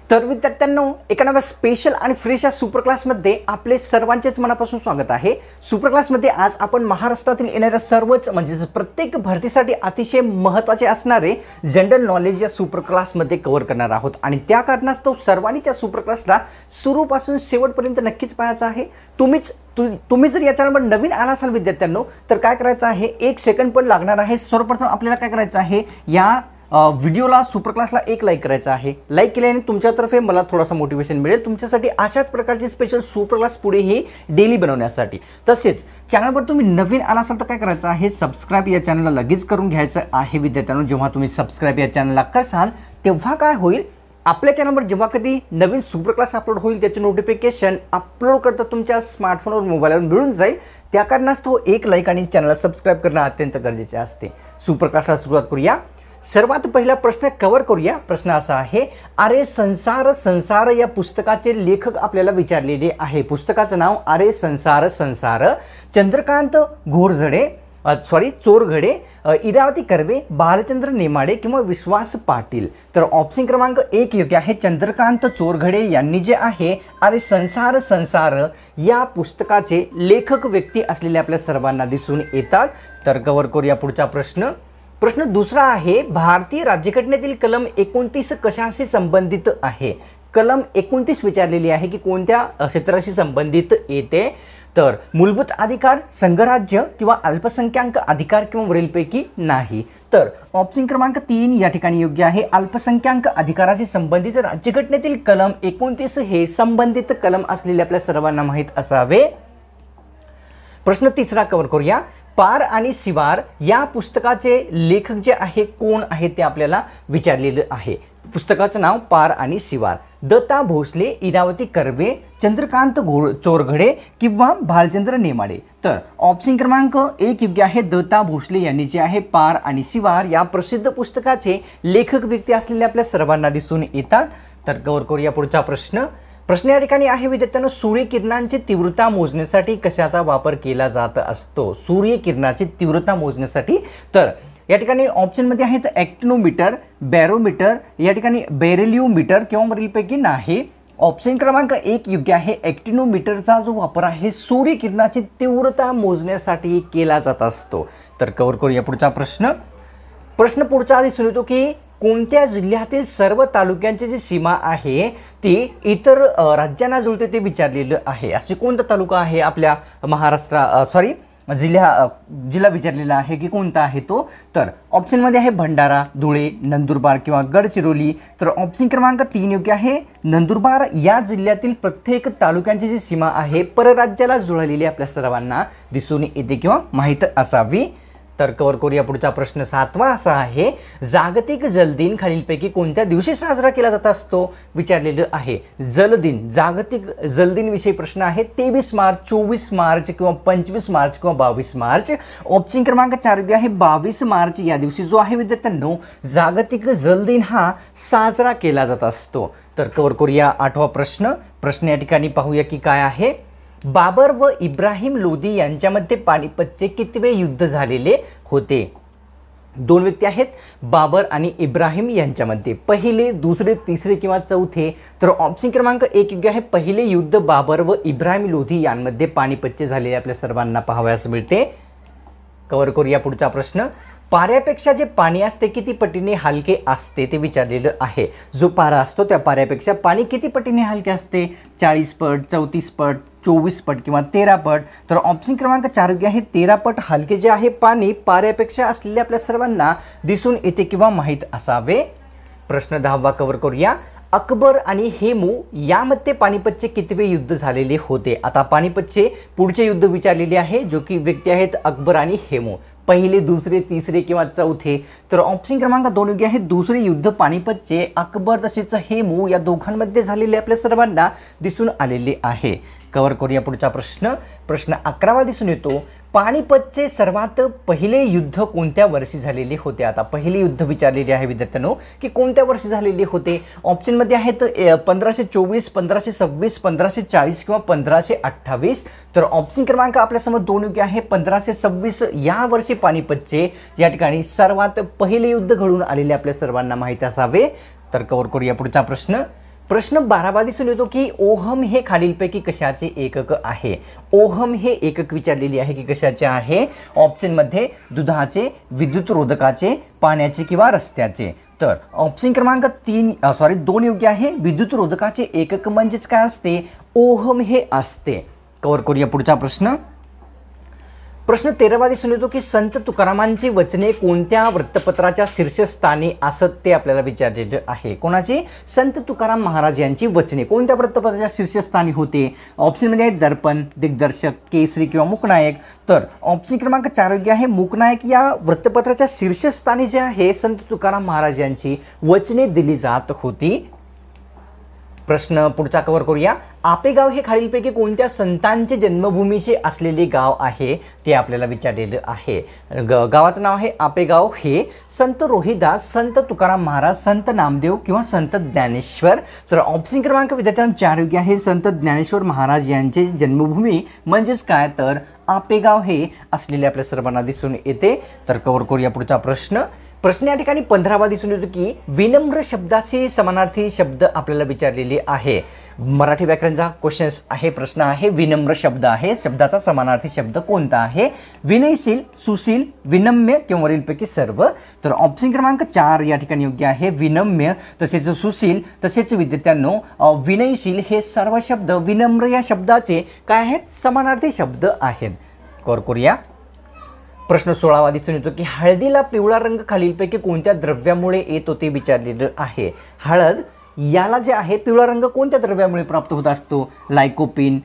तर विद्यार्थ्यांनो, एका नव्या स्पेशल आणि फ्रेश सुपर क्लासमध्ये आपले सर्वांचेच मनापासून स्वागत आहे। सुपर क्लासमध्ये आज आपण महाराष्ट्रातील येणाऱ्या सर्वच म्हणजे प्रत्येक भरतीसाठी अतिशय महत्त्वाचे असणारे जनरल नॉलेज या सुपर क्लासमध्ये कव्हर करणार आहोत आणि त्या कारणास्तव सर्वांनी त्या सुपर क्लासला सुरूपासून शेवटपर्यंत नक्कीच पाहायचं आहे। तुम्ही जर या चॅनलवर नवीन आला असाल विद्यार्थ्यांनो, तर काय करायचं आहे, 1 सेकंड पण लागणार आहे। सर्वप्रथम आपल्याला काय करायचं आहे, या व्हिडिओला सुपर क्लासला एक लाईक करायचं आहे। लाईक केल्याने तुमच्यातर्फे मला थोडासा मोटिवेशन मिळेल तुमच्यासाठी अशाच प्रकारची स्पेशल सुपर क्लास पुढेही डेली बनवण्यासाठी। तसेच चॅनलवर तुम्ही नवीन आला असाल तर काय करायचं आहे, सबस्क्राइब या चॅनलला लगेच करून घ्यायचं आहे विद्यार्थ्यांनो। जेव्हा तुम्ही सबस्क्राइब या चॅनलला करसाल तेव्हा काय होईल, आपल्या चॅनलवर जेव्हा कधी नवीन सुपर क्लास अपलोड होईल त्याचे नोटिफिकेशन अपलोड करता तुमच्या स्मार्टफोनवर मोबाईलवर मिळून जाईल। त्या कारणास्तव एक लाईक आणि चॅनलला सबस्क्राइब करणं अत्यंत गरजेचे असते। सुपर क्लासला सुरुवात करूया। सर्वात पहिला प्रश्न कव्हर करूया। प्रश्न असा आहे, अरे संसार संसार या पुस्तकाचे लेखक आपल्याला विचारलेले आहे। पुस्तकाचं नाव अरे संसार संसार, चंद्रकांत चोरघडे, इरावती कर्वे, बालचंद्र नेमाडे किंवा विश्वास पाटील। तर ऑप्शन क्रमांक 1 योग्य आहे। चंद्रकांत चोरघडे यांनी जे आहे अरे संसार संसार या पुस्तकाचे लेखक व्यक्ती असलेले आपल्या सर्वांना दिसून येतात। तर कव्हर करूया पुढचा प्रश्न। प्रश्न दुसरा आहे, भारतीय राज्यघटनेतील कलम 29 कशाशी संबंधित आहे। कलम 29 विचारलेली आहे की कोणत्या क्षेत्राशी संबंधित येते। तर मूलभूत अधिकार, संघराज्य किंवा अल्पसंख्याक अधिकार किंवा वरीलपैकी नाही। तर ऑप्शन क्रमांक 3 या ठिकाणी योग्य आहे। अल्पसंख्याक अधिकाराशी संबंधित राज्यघटनेतील कलम 29 हे संबंधित कलम असलेले आपल्या सर्वांना माहीत असावे। प्रश्न तिसरा कव्हर करूया। पार आणि शिवार या पुस्तकाचे लेखक जे आहे कोण आहे ते आपल्याला विचारलेलं आहे। पुस्तकाचं नाव पार आणि शिवार, दत्ता भोसले, इरावती कर्वे, चंद्रकांत चोरघडे किंवा भालचंद्र नेमाडे। तर ऑप्शन क्रमांक 1 योग्य आहे। दत्ता भोसले यांनी जे आहे पार आणि शिवार या प्रसिद्ध पुस्तकाचे लेखक व्यक्ती असलेले आपल्या सर्वांना दिसून येतात। तर कव्हर करूया पुढचा प्रश्न। प्रश्न या ठिकाणी आहे विद्यार्थ्यांनो, सूर्यकिरणांची तीव्रता मोजण्यासाठी कशाचा वापर केला जात असतो। सूर्यकिरणाची तीव्रता मोजण्यासाठी तर या ठिकाणी ऑप्शन मध्ये आहेत ॲक्टिनोमीटर, बॅरोमीटर, या ठिकाणी बेरिलिओमीटर किंवा वरीलपैकी नाही। ऑप्शन क्रमांक 1 योग्य आहे। ॲक्टिनोमीटरचा जो वापर आहे सूर्यकिरणाची तीव्रता मोजण्यासाठी केला जात असतो। तर कव्हर करूया पुढचा प्रश्न। प्रश्न पुढचा दिसून येतो की कोणत्या जिल्ह्यातील सर्व तालुक्यांची जी सीमा आहे ती इतर राज्यांना जुळते ते विचारलेलं आहे। असे कोणता तालुका आहे आपल्या जिल्हा विचारलेला आहे की कोणता आहे तो। तर ऑप्शनमध्ये आहे भंडारा, धुळे, नंदुरबार किंवा गडचिरोली। तर ऑप्शन क्रमांक 3 योग्य आहे। नंदुरबार या जिल्ह्यातील प्रत्येक तालुक्यांची जी सीमा आहे परराज्याला जुळलेली आपल्या सर्वांना दिसून येते किंवा माहीत असावी। तर कव्हर करूया पुढचा प्रश्न 7वा असा आहे, जागतिक जलदिन खालीलपैकी कोणत्या दिवशी साजरा केला जात असतो विचारलेलं आहे। जलदिन, जागतिक जलदिन विषयी प्रश्न आहे। 23 मार्च, 24 मार्च किंवा 25 मार्च किंवा 22 मार्च। ऑप्शन क्रमांक 4 योग्य आहे। 22 मार्च या दिवशी जो आहे विद्यार्थ्यांनो जागतिक जलदिन हा साजरा केला जात असतो। तर कव्हर करूया 8वा प्रश्न। प्रश्न या ठिकाणी पाहूया की काय आहे। बाबर व इब्राहिम लोदी यांच्यामध्ये पानिपतचे कितवे युद्ध झालेले होते। 2 व्यक्ती आहेत बाबर आणि इब्राहिम यांच्यामध्ये, पहिले, दुसरे, तिसरे किंवा चौथे। तर ऑप्शन क्रमांक 1 योग्य आहे। पहिले युद्ध बाबर व इब्राहिम लोदी यांमध्ये पानिपतचे झालेले आपल्या सर्वांना पाहावयास मिळते। कव्हर करूया पुढचा प्रश्न। पाऱ्यापेक्षा जे पाणी असते किती पटीने हलके असते ते विचारलेलं आहे। जो पारा असतो त्या पाऱ्यापेक्षा पाणी किती पटीने हलके असते। 40 पट, 34 पट, 24 पट किंवा 13 पट। तर ऑप्शन क्रमांक 4 योग्य आहे। 13 पट हलके जे आहे पाणी पाऱ्यापेक्षा असलेले आपल्या सर्वांना दिसून येते किंवा माहीत असावे। प्रश्न 10वा कव्हर करूया। अकबर आणि हेमू यामध्ये पानिपतचे कितवे युद्ध झालेले होते। आता पानिपतचे पुढचे युद्ध विचारलेले आहे, जो की व्यक्ती आहेत अकबर आणि हेमू, पहिले, दुसरे, तिसरे किंवा चौथे। तर ऑप्शन क्रमांक 2 योग्य आहे। दुसरे युद्ध पानिपतचे अकबर तसेच हेमू या दोघांमध्ये झालेले आपल्या सर्वांना दिसून आलेले आहे। कव्हर करूया पुढचा प्रश्न। प्रश्न 11वा दिसून येतो, पानिपतचे सर्वात पहिले युद्ध कोणत्या वर्षी झालेले होते। आता पहिले युद्ध विचारलेले आहे विद्यार्थ्यांनो की कोणत्या वर्षी झालेले होते। ऑप्शनमध्ये आहेत 1524, 1526, 1540 किंवा 1528। तर ऑप्शन क्रमांक आपल्यासमोर 2 योग्य आहे। 1526 या वर्षी पानिपतचे या ठिकाणी सर्वात पहिले युद्ध घडून आलेले आपल्या सर्वांना माहिती असावे। तर कव्हर करूया पुढचा प्रश्न। प्रश्न 12 दिसून येतो की ओहम हे खालीलपैकी कशाचे एकक आहे? ओहम हे एकक विचारलेली आहे की कशाचे आहे? ऑप्शनमध्ये दुधाचे, विद्युतरोधकाचे, पाण्याचे किंवा रस्त्याचे. तर ऑप्शन क्रमांक 2 योग्य आहे. विद्युतरोधकाचे एकक म्हणजेच काय असते? ओहम हे असते. कव्हर करूया पुढचा प्रश्न. प्रश्न 13 दिसून येतो की संत तुकारामांची वचने कोणत्या वृत्तपत्राच्या शीर्षस्थानी असत ते आपल्याला विचारलेलं आहे. कोणाची? संत तुकाराम महाराज यांची वचने कोणत्या वृत्तपत्राच्या शीर्षस्थानी होते? ऑप्शनमध्ये आहेत दर्पण, दिग्दर्शक, केसरी किंवा मूकनायक. तर ऑप्शन क्रमांक 4 योग्य आहे. मूकनायक या वृत्तपत्राच्या शीर्षस्थानी जे आहे संत तुकाराम महाराज यांची वचने दिली जात होती. प्रश्न पुढचा कव्हर करूया. आपेगाव हे खालीलपैकी कोणत्या संतांचे जन्मभूमीचे असलेले गाव आहे ते आपल्याला विचारलेलं आहे. गावाचं नाव आहे आपेगाव. हे संत रोहिदास, संत तुकाराम महाराज, संत नामदेव किंवा संत ज्ञानेश्वर. तर ऑप्शन क्रमांक विद्यार्थ्यांना 4 योग्य आहे. संत ज्ञानेश्वर महाराज यांचे जन्मभूमी म्हणजेच काय? तर आपेगाव हे असलेले आपल्या सर्वांना दिसून येते. तर कव्हर करूया पुढचा प्रश्न. प्रश्न या ठिकाणी 15 दिसून येतो की विनम्र शब्दाशी समानार्थी शब्द आपल्याला विचारलेले आहे. मराठी व्याकरणचा क्वेश्चन्स आहे, प्रश्न आहे. विनम्र शब्द आहे, शब्दाचा समानार्थी शब्द कोणता आहे? विनयशील, सुशील, विनम्य किंवा वरीलपैकी सर्व. तर ऑप्शन क्रमांक 4 या ठिकाणी योग्य आहे. विनम्य तसेच सुशील तसेच विद्यार्थ्यांनो विनयशील हे सर्व शब्द विनम्र या शब्दाचे काय आहेत? समानार्थी शब्द आहेत. कव्हर करूया. प्रश्न 16 दिसून येतो की हळदीला पिवळा रंग खालीलपैकी कोणत्या द्रव्यामुळे येतो ते विचारलेलं आहे. हळद याला जे आहे पिवळा रंग कोणत्या द्रव्यामुळे प्राप्त होत असतो? लायकोपिन,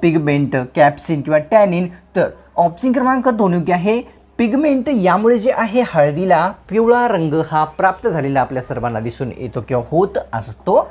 पिगमेंट, कॅप्सिन किंवा टॅनिन. तर ऑप्शन क्रमांक 2 योग्य आहे. पिगमेंट यामुळे जे आहे हळदीला पिवळा रंग हा प्राप्त झालेला आपल्या सर्वांना दिसून येतो किंवा होत असतो.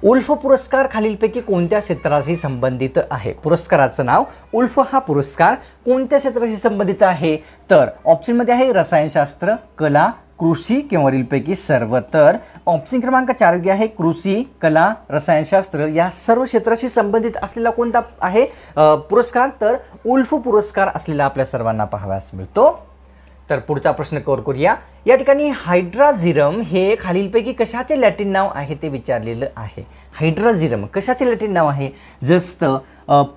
उल्फ पुरस्कार खालीलपैकी कोणत्या क्षेत्राशी संबंधित आहे? पुरस्काराचं नाव उल्फ हा पुरस्कार कोणत्या क्षेत्राशी संबंधित आहे? तर ऑप्शनमध्ये आहे रसायनशास्त्र, कला, कृषी किंवा वरीलपैकी सर्व. तर ऑप्शन क्रमांक 4 योग्य आहे. कृषी, कला, रसायनशास्त्र या सर्व क्षेत्राशी संबंधित असलेला कोणता आहे पुरस्कार? तर उल्फ पुरस्कार असलेला आपल्या सर्वांना पाहावयास मिळतो. तर पुढचा प्रश्न कव्हर करूया. या ठिकाणी हायड्राझिरम हे खालीलपैकी कशाचे लॅटिन नाव आहे ते विचारलेलं आहे. हायड्राझिरम कशाचे लॅटिन नाव आहे? जस्त,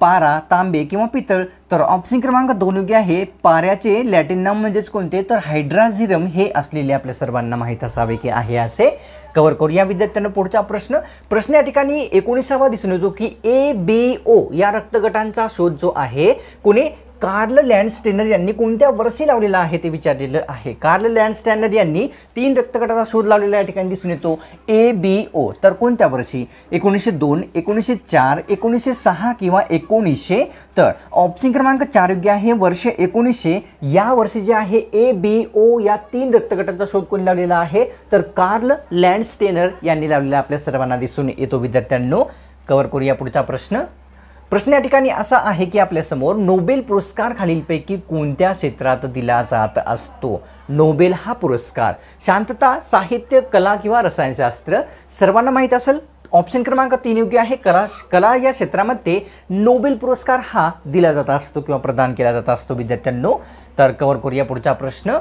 पारा, तांबे किंवा पितळ. तर ऑप्शन क्रमांक 2 योग्य आहे. पाऱ्याचे लॅटिन नाव म्हणजेच कोणते? तर हायड्राझिरम हे असलेले आपल्या सर्वांना माहीत असावे की आहे असे. कव्हर करूया विद्यार्थ्यांना पुढचा प्रश्न. प्रश्न या ठिकाणी 19 दिसून येतो की ABO या रक्तगटांचा शोध जो आहे कोणी? कार्ल लँडस्टेनर यांनी कोणत्या वर्षी लावलेला आहे ते विचारलेलं आहे. कार्ल लँडस्टेनर यांनी 3 रक्तगटाचा शोध लावलेला या ठिकाणी दिसून येतो. ABO तर कोणत्या वर्षी? 1902, 1904, 1906 किंवा 1900. तर ऑप्शन क्रमांक 4 योग्य आहे. वर्ष 1900 या वर्षी जे आहे ABO या 3 रक्तगटांचा शोध कोणी लावलेला आहे? तर कार्ल लँडस्टेनर यांनी लावलेला आपल्या सर्वांना दिसून येतो विद्यार्थ्यांनो. कव्हर करूया पुढचा प्रश्न. प्रश्न या ठिकाणी असा आहे की आपल्यासमोर नोबेल पुरस्कार खालीलपैकी कोणत्या क्षेत्रात दिला जात असतो? नोबेल हा पुरस्कार शांतता, साहित्य, कला किंवा रसायनशास्त्र. सर्वांना माहीत असेल ऑप्शन क्रमांक 3 योग्य आहे. कला या क्षेत्रामध्ये नोबेल पुरस्कार हा दिला जात असतो किंवा प्रदान केला जात असतो विद्यार्थ्यांनो. तर कव्हर करूया पुढचा प्रश्न.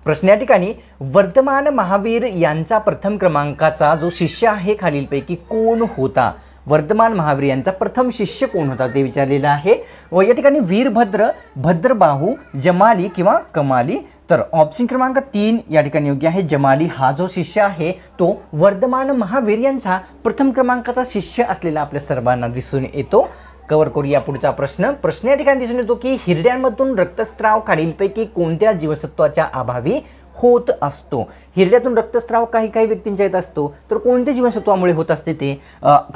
प्रश्न या ठिकाणी वर्धमान महावीर यांचा प्रथम क्रमांकाचा जो शिष्य आहे खालीलपैकी कोण होता? वर्धमान महावीर यांचा प्रथम शिष्य कोण होता ते विचारलेलं आहे. व या ठिकाणी वीरभद्र, भद्रबाहू, जमाली किंवा कमाली. तर ऑप्शन क्रमांक 3 या ठिकाणी योग्य आहे. जमाली हा जो शिष्य आहे तो वर्धमान महावीर यांचा प्रथम क्रमांकाचा शिष्य असलेला आपल्या सर्वांना दिसून येतो. कव्हर करूया पुढचा प्रश्न. प्रश्न या ठिकाणी दिसून येतो की हिरड्यांमधून रक्तस्राव खालीलपैकी कोणत्या जीवसत्वाच्या अभावी होत असतो? हिरड्यातून रक्तस्राव काही व्यक्तींच्या येत असतो. तर कोणत्या जीवनसत्वामुळे होत असते ते?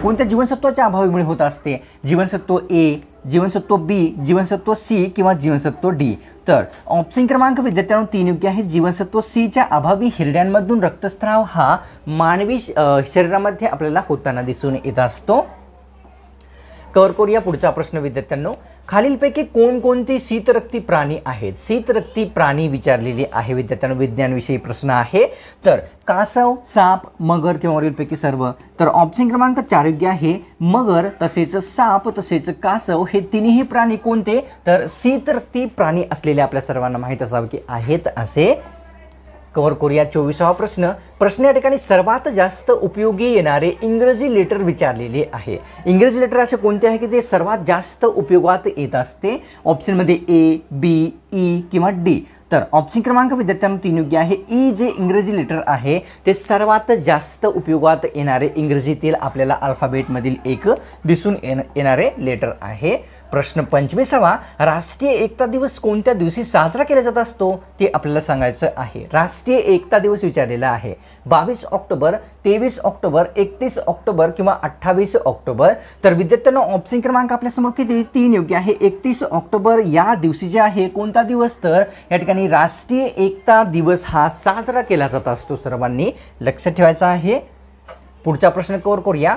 कोणत्या जीवनसत्वाच्या अभावामुळे होत असते? जीवनसत्व A, जीवनसत्व B, जीवनसत्व C किंवा जीवनसत्व D. तर ऑप्शन क्रमांक विद्यार्थ्यांनो 3 योग्य आहे. जीवनसत्व C च्या अभावी हिरड्यांमधून रक्तस्राव हा मानवी शरीरामध्ये आपल्याला होताना दिसून येत असतो. कव्हर करूया पुढचा प्रश्न विद्यार्थ्यांनो. खालीलपैकी कोणकोणती शीतरक्ती प्राणी आहेत? शीतरक्ती प्राणी विचारलेली आहे विद्यार्थ्यांनो. विज्ञानविषयी प्रश्न आहे. तर कासव, साप, मगर किंवा वरीलपैकी सर्व. तर ऑप्शन क्रमांक 4 योग्य आहे. मगर तसेच साप तसेच कासव हे तिन्ही प्राणी कोणते? तर शीतरक्ती प्राणी असलेले आपल्या सर्वांना माहीत असावे की आहेत असे. कव्हर करूया 24वा प्रश्न या ठिकाणी सर्वात जास्त उपयोगी येणारे इंग्रजी लेटर विचारलेले आहे। इंग्रजी लेटर असे कोणते आहे की ते सर्वात जास्त उपयोगात येत असते? ऑप्शनमध्ये ए, बी, ई किंवा डी। तर ऑप्शन क्रमांक विद्यार्थ्यांनो 3 योग्य आहे। ई जे इंग्रजी लेटर आहे ते सर्वात जास्त उपयोगात येणारे इंग्रजीतील आपल्याला अल्फाबेटमधील एक दिसून येणारे लेटर आहे। प्रश्न 25वा, राष्ट्रीय एकता दिवस कोणत्या दिवशी साजरा केला जात असतो ते आपल्याला सांगायचं आहे। राष्ट्रीय एकता दिवस विचारलेला आहे 22 ऑक्टोबर, 23 ऑक्टोबर, 31 ऑक्टोबर किंवा 28 ऑक्टोबर। तर विद्यार्थ्यांनो ऑप्शन क्रमांक आपल्यासमोर किती 3 योग्य आहे। 31 ऑक्टोबर या दिवशी जे आहे कोणता दिवस, तर या ठिकाणी राष्ट्रीय एकता दिवस हा साजरा केला जात असतो, सर्वांनी लक्षात ठेवायचा आहे। पुढचा प्रश्न कव्हर करूया।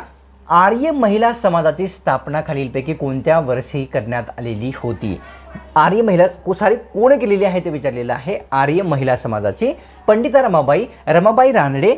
आर्य महिला समाजाची स्थापना खालीलपैकी कोणत्या वर्षी करण्यात आलेली होती? आर्य महिला कोण केलेली आहे ते विचारलेलं आहे। आर्य महिला समाजाची Pandita Ramabai Ranade,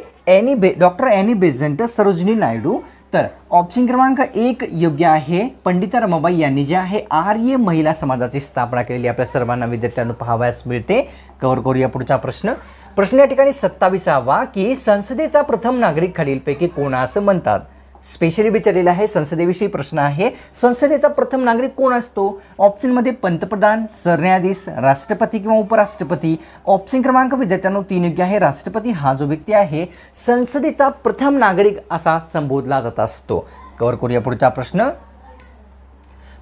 doctor Annie Besant, Sarojini Naidu. तर ऑप्शन क्रमांक 1 योग्य आहे। पंडिता रमाबाई यांनी जे आहे आर्य महिला समाजाची स्थापना केलेली आपल्या सर्वांना विद्यार्थ्यांना पाहावयास मिळते। कव्हर करूया पुढचा प्रश्न या ठिकाणी 27वा की संसदेचा प्रथम नागरिक खालीलपैकी कोण असं म्हणतात? स्पेशली विचारलेला आहे, संसदेविषयी प्रश्न आहे। संसदेचा प्रथम नागरिक कोण असतो? ऑप्शनमध्ये पंतप्रधान, सरन्यायाधीश, राष्ट्रपती किंवा उपराष्ट्रपती। ऑप्शन क्रमांक विद्यार्थ्यांनो 3 योग्य आहे। राष्ट्रपती हा जो व्यक्ती आहे संसदेचा प्रथम नागरिक असा संबोधला जात असतो। कव्हर करूया पुढचा प्रश्न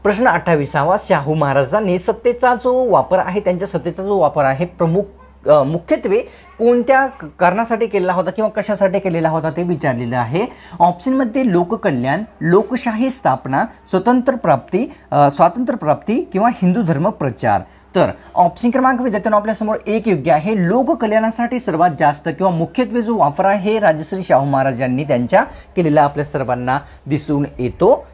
28वा, शाहू महाराजांनी सत्तेचा जो वापर आहे मुख्यत्वे कोणत्या कारणासाठी केलेला होता किंवा कशासाठी केलेला होता ते विचारलेलं आहे। ऑप्शनमध्ये लोककल्याण, लोकशाही स्थापना, स्वातंत्र्य प्राप्ती किंवा हिंदू धर्म प्रचार। तर ऑप्शन क्रमांक विद्यार्थ्यांनो आपल्यासमोर 1 योग्य आहे। लोककल्याणासाठी सर्वात जास्त किंवा मुख्यत्वे जो वापर आहे राजश्री शाहू महाराज यांनी त्यांच्या केलेला आपल्या सर्वांना दिसून येतो।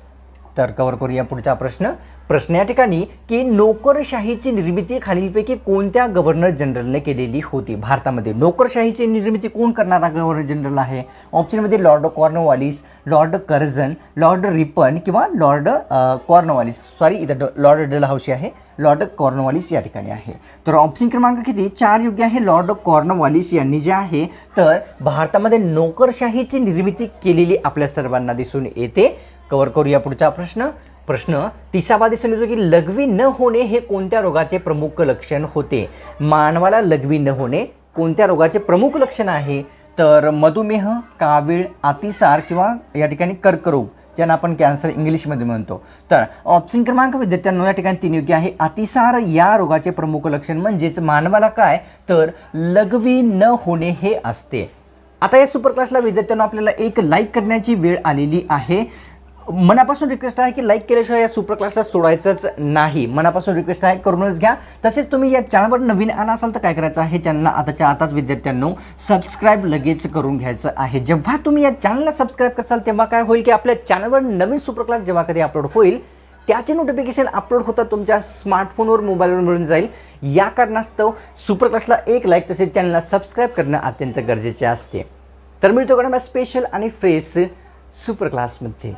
तर कव्हर करूया पुढचा प्रश्न या ठिकाणी की नोकरशाहीची निर्मिती खालीलपैकी कोणत्या गव्हर्नर जनरलने केलेली होती? भारतामध्ये नोकरशाहीची निर्मिती कोण करणारा गव्हर्नर जनरल आहे? ऑप्शनमध्ये Lord Cornwallis, Lord Curzon, Lord Ripon किंवा लॉर्ड लॉर्ड डलहौसी आहे, लॉर्ड कॉर्नवालिस या ठिकाणी आहे। तर ऑप्शन क्रमांक किती 4 योग्य आहे। लॉर्ड कॉर्नवालिस यांनी जे आहे तर भारतामध्ये नोकरशाहीची निर्मिती केलेली आपल्या सर्वांना दिसून येते। कव्हर करूया पुढचा प्रश्न 30वा दिसून येतो की लघवी न होणे हे कोणत्या रोगाचे प्रमुख लक्षण होते? मानवाला लघवी न होणे कोणत्या रोगाचे प्रमुख लक्षण आहे? तर मधुमेह, कावीळ, अतिसार किंवा या ठिकाणी कर्करोग, ज्यांना आपण कॅन्सर इंग्लिशमध्ये म्हणतो। तर ऑप्शन क्रमांक विद्यार्थ्यांनो या ठिकाणी 3 योग्य आहे। अतिसार या रोगाचे प्रमुख लक्षण म्हणजेच मानवाला काय तर लघवी न होणे हे असते। आता या सुपर क्लासला विद्यार्थ्यांनो आपल्याला एक लाईक करण्याची वेळ आलेली आहे। मनापासून रिक्वेस्ट आहे की लाईक केल्याशिवाय या सुपर क्लासला सोडायचंच नाही, मनापासून रिक्वेस्ट आहे करूनच घ्या। तसेच तुम्ही या चॅनलवर नवीन आला असाल तर काय करायचं आहे, चॅनलला आताच विद्यार्थ्यांनो सबस्क्राईब लगेच करून घ्यायचं आहे। जेव्हा तुम्ही या चॅनलला सबस्क्राईब कराल तेव्हा काय होईल की आपल्या चॅनलवर नवीन सुपर क्लास जेव्हा कधी अपलोड होईल त्याचे नोटिफिकेशन अपलोड होतात तुमच्या स्मार्टफोनवर, मोबाईलवर मिळून जाईल। या कारणास्तव सुपर क्लासला एक लाईक तसेच चॅनलला सबस्क्राईब करणं अत्यंत गरजेचे असते। तर मिळतो का स्पेशल आणि फ्रेश सुपर क्लासमध्ये।